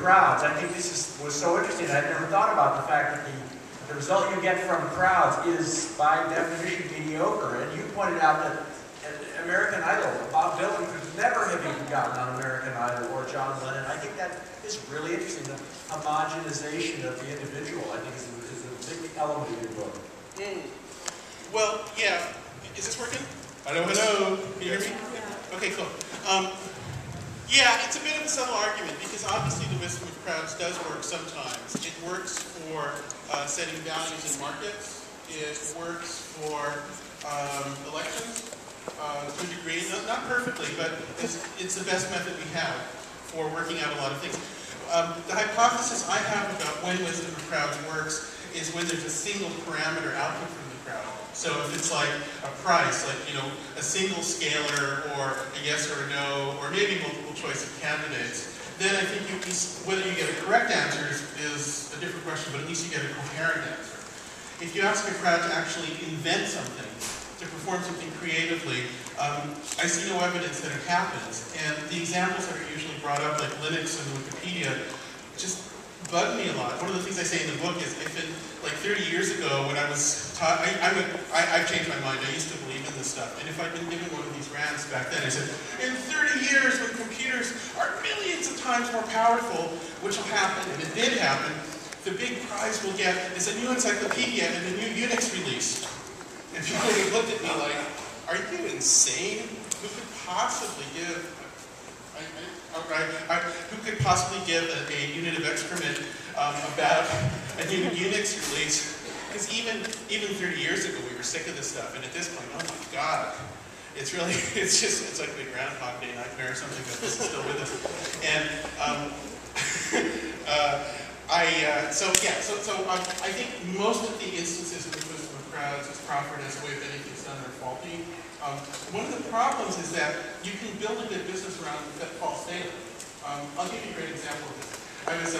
crowds. I think this was so interesting. I'd never thought about the fact that the result you get from crowds is, by definition, mediocre. And you pointed out that American Idol, Bob Dylan could never have even gotten on American Idol, or John Lennon. I think that is really interesting. The homogenization of the individual, I think, is a big element of your book. Well, yeah. Is this working? Hello, hello. Can you hear me? Okay, cool. Yeah, it's a bit of a subtle argument, because obviously the wisdom of crowds does work sometimes. It works for setting values in markets. It works for elections to a degree, not perfectly, but it's the best method we have for working out a lot of things. The hypothesis I have about when wisdom of crowds works is when there's a single parameter output from the crowd. So if it's like a price, like, you know, a single scalar, or a yes or a no, or maybe multiple choice of candidates, then I think whether you get a correct answer is a different question, but at least you get a coherent answer. If you ask a crowd to actually invent something, to perform something creatively, I see no evidence that it happens. And the examples that are usually brought up, like Linux and Wikipedia, just bug me a lot. One of the things I say in the book is, if in like 30 years ago when I was taught, I've changed my mind. I used to believe in this stuff. And if I'd been given one of these rants back then, I said, in 30 years when computers are millions of times more powerful, which will happen, and it did happen, the big prize we'll get is a new encyclopedia and a new Unix release. And people looked at me like, are you insane? Who could possibly give a unit of excrement about a new Unix release? Because even 30 years ago we were sick of this stuff, and at this point, oh my God, it's like the Groundhog Day nightmare or something, that this is still with us. And I think most of the instances of the wisdom of crowds is proffered as a way of getting things done are faulty. One of the problems is that you can build a good business around that false data. I'll give you a great example of this. I was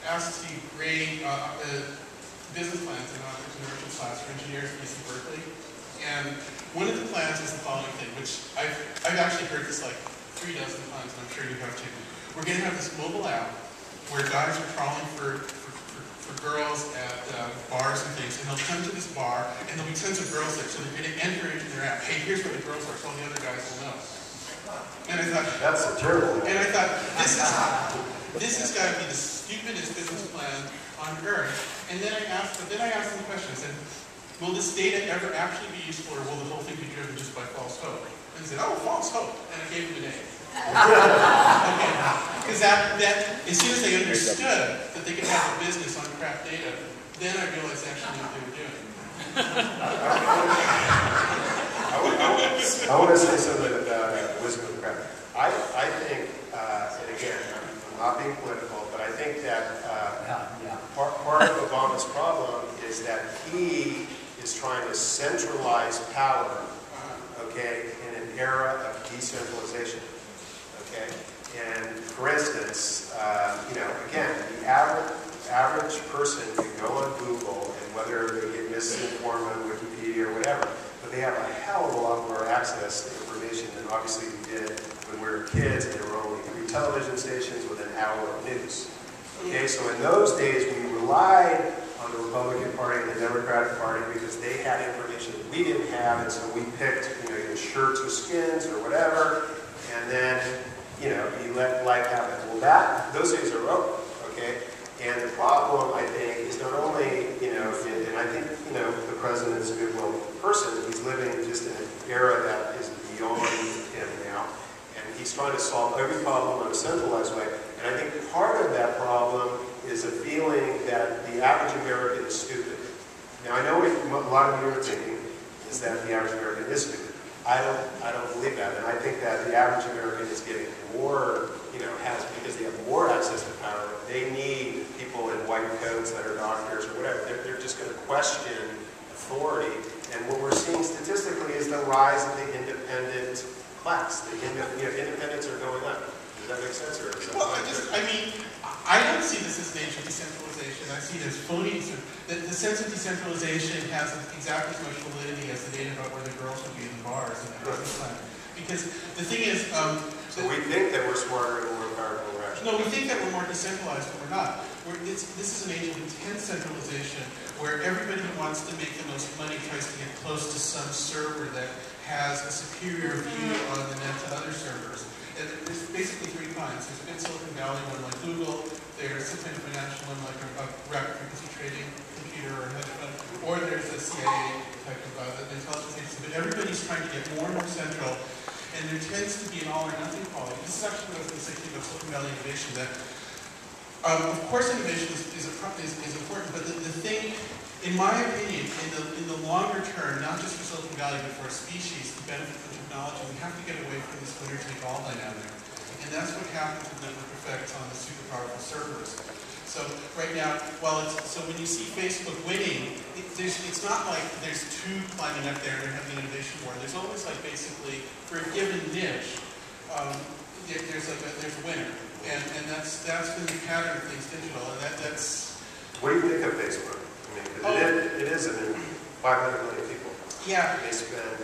asked to grade business plans in an entrepreneurship class for engineers at UC Berkeley. And one of the plans is the following thing, which I've actually heard this like 3 dozen times, and I'm sure you have too. We're going to have this mobile app where guys are crawling for girls at bars and things, and they'll come to this bar, and there'll be tons of girls there, so they're going to enter into their app. Hey, here's where the girls are, so all the other guys will know. And I thought, that's a terrible. And I thought, this has got to be the stupidest business plan on earth. And then I asked them the question. I said, will this data ever actually be useful, or will the whole thing be driven just by false hope? And they said, oh, false hope. And I gave them an A. Okay. Because as soon as they understood that they could have a business on crap data, then I realized actually what they were doing. I want to say something about wisdom of crap. I think, and again, I'm not being political, but I think that part of Obama's problem is that he is trying to centralize power, okay, in an era of decentralization. Okay, and for instance, you know, again, the average person can go on Google, and whether they get misinformed on Wikipedia or whatever, but they have a hell of a lot more access to information than obviously we did when we were kids, and there were only 3 television stations with an hour of news. Okay, so in those days we relied on the Republican Party and the Democratic Party because they had information that we didn't have, and so we picked, you know, either shirts or skins or whatever, and then, you know, you let life happen. Well, those days are over, okay? And the problem, I think, is not only, you know, and I think, you know, the president's a good-willed person. He's living just in an era that is beyond him now, and he's trying to solve every problem in a centralized way. And I think part of that problem is a feeling that the average American is stupid. Now, I know what a lot of you are thinking is that the average American is stupid. I don't believe that, and I think that the average American is getting more, you know, because they have more access to power. They need people in white coats that are doctors or whatever. They're just going to question authority, and what we're seeing statistically is the rise of the independent class. Independents are going up. Does that make sense? Or well, I don't see this as nature decentralization. I see it as phony. The sense of decentralization has exactly as much validity as the data about where the girls will be in the bars and the business plan. Because the thing is, So we think that we're smarter and more powerful than we're actually. No, we think that we're more decentralized, but we're not. This is an age of intense centralization where everybody who wants to make the most money tries to get close to some server that has a superior view on the net to other servers. And there's basically three kinds. There's a big Silicon Valley one like Google, there's some kind of financial one like a rapid frequency trading computer or hedge fund, or there's a CIA type of intelligence agency. But everybody's trying to get more and more central, and there tends to be an all or nothing quality. This is actually what I was going to say to you about Silicon Valley innovation, that of course innovation is important, but the thing, in my opinion, in the longer term, not just for Silicon Valley, but for a species to benefit from technology, we have to get away from this winner-take-all dynamic. And that's what happens with network effects on the super powerful servers. So right now, so when you see Facebook winning, it's not like there's two climbing up there and they're having an innovation war. There's always like basically, for a given niche, there's a winner. And that's been the pattern of things digital. And that's. What do you think of Facebook? I mean, 'cause it is, 500 million people. Yeah. They spend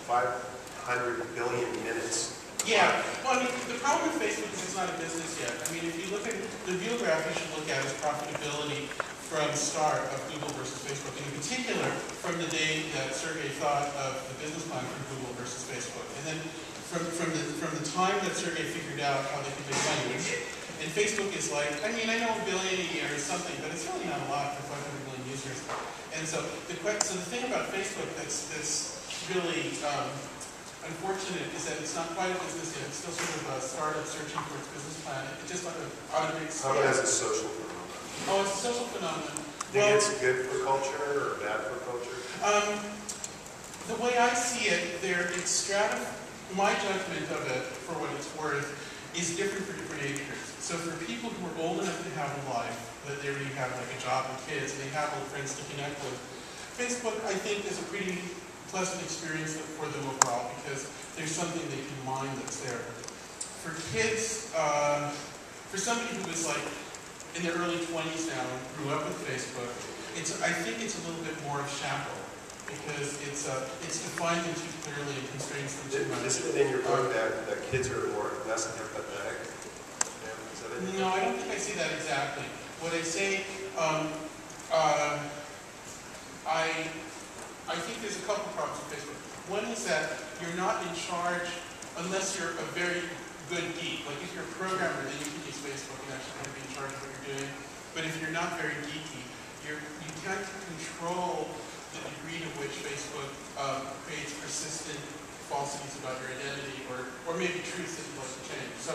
500 billion minutes. Yeah, well, I mean, the problem with Facebook is it's not a business yet. I mean, if you look at the view graph you should look at is profitability from start of Google versus Facebook, and in particular, from the day that Sergey thought of the business plan for Google versus Facebook. And then from the time that Sergey figured out how they could make money, and Facebook is like, I mean, I know $1 billion a year or something, but it's really not a lot for 500 million users. And so the thing about Facebook that's really unfortunate is that it's not quite a business yet. It's still sort of a startup searching for its business plan. It just like on a big scale. How about as a social phenomenon? Oh, it's a social phenomenon. Do you think it's good for culture or bad for culture? The way I see it, my judgment of it, for what it's worth, is different for different age groups. So for people who are old enough to have a life, that they already have like a job and kids, and they have old friends to connect with, Facebook, I think, is a pretty pleasant experience for them overall because there's something they can mine that's there. For kids, for somebody who is like in their early 20s now and grew up with Facebook, I think it's a little bit more of shackle because it's defined them too clearly and constrains them too much. Isn't it in your book that kids are less empathetic? No, I don't think I see that exactly. What I say, I think there's a couple problems with Facebook. One is that you're not in charge unless you're a very good geek. Like if you're a programmer, then you can use Facebook and actually kind of be in charge of what you're doing. But if you're not very geeky, you can't control the degree to which Facebook creates persistent falsities about your identity or maybe truths that you'd like to change. So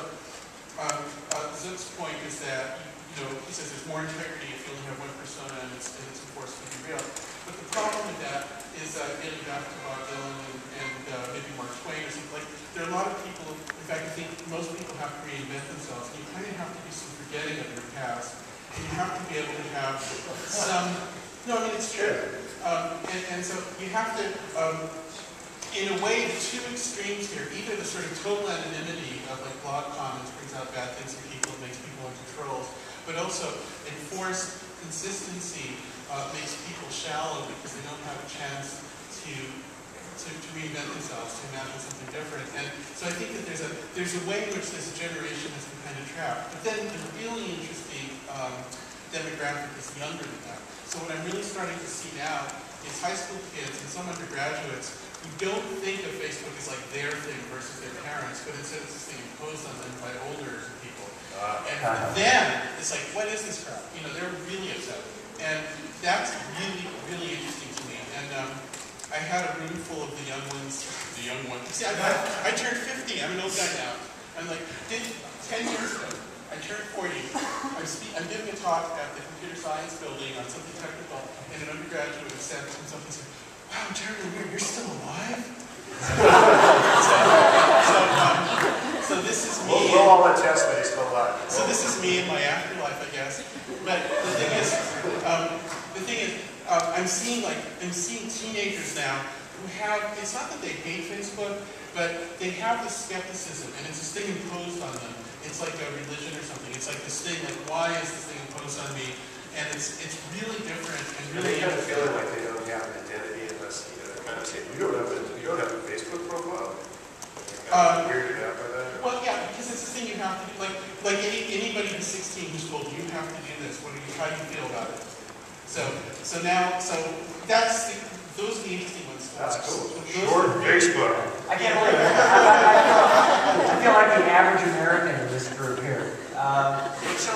Zook's point is that he says there's more integrity if you only have one persona and it's enforced to be real. But the problem with that is getting back to Bob Dylan and maybe Mark Twain or something like. There are a lot of people. In fact, I think most people have to reinvent themselves. And you kind of have to do some forgetting of your past. And you have to be able to have some. No, I mean it's true. And so you have to. In a way, the two extremes here, either the sort of total anonymity of like blog comments brings out bad things in people, makes people into trolls, but also enforced consistency makes people shallow because they don't have a chance to reinvent themselves, to imagine something different. And so I think that there's a way in which this generation has been kind of trapped. But then the really interesting demographic is younger than that. So what I'm really starting to see now is high school kids and some undergraduates who don't think of Facebook as like their thing versus their parents, but instead it's this thing imposed on them by older people. And for them, it's like, what is this crap? They're really upset. And that's really, really interesting to me. And I had a room full of the young ones. See, I turned 50. I'm an old guy now. I'm like, 10 years ago, I turned 40. I'm giving a talk at the computer science building on something technical, and an undergraduate said something, said, wow, Jaron Lanier, you're still alive? So this is me. We'll all attest that he's still alive. So this is me in my afterlife, I guess. But the thing is, I'm seeing teenagers now who have. It's not that they hate Facebook, but they have this skepticism, and it's this thing imposed on them. It's like a religion or something. It's like this thing, like why is this thing imposed on me? And it's really different and really. They kind of feeling like they don't have an identity unless kind of say you don't have a Facebook profile. Weirded out by that. have to do, like anybody who's 16 who's told you have to do this, how do you feel about it? So those are the interesting ones. That's cool. Short Facebook. I can't believe it. I feel like the average American in this group here. So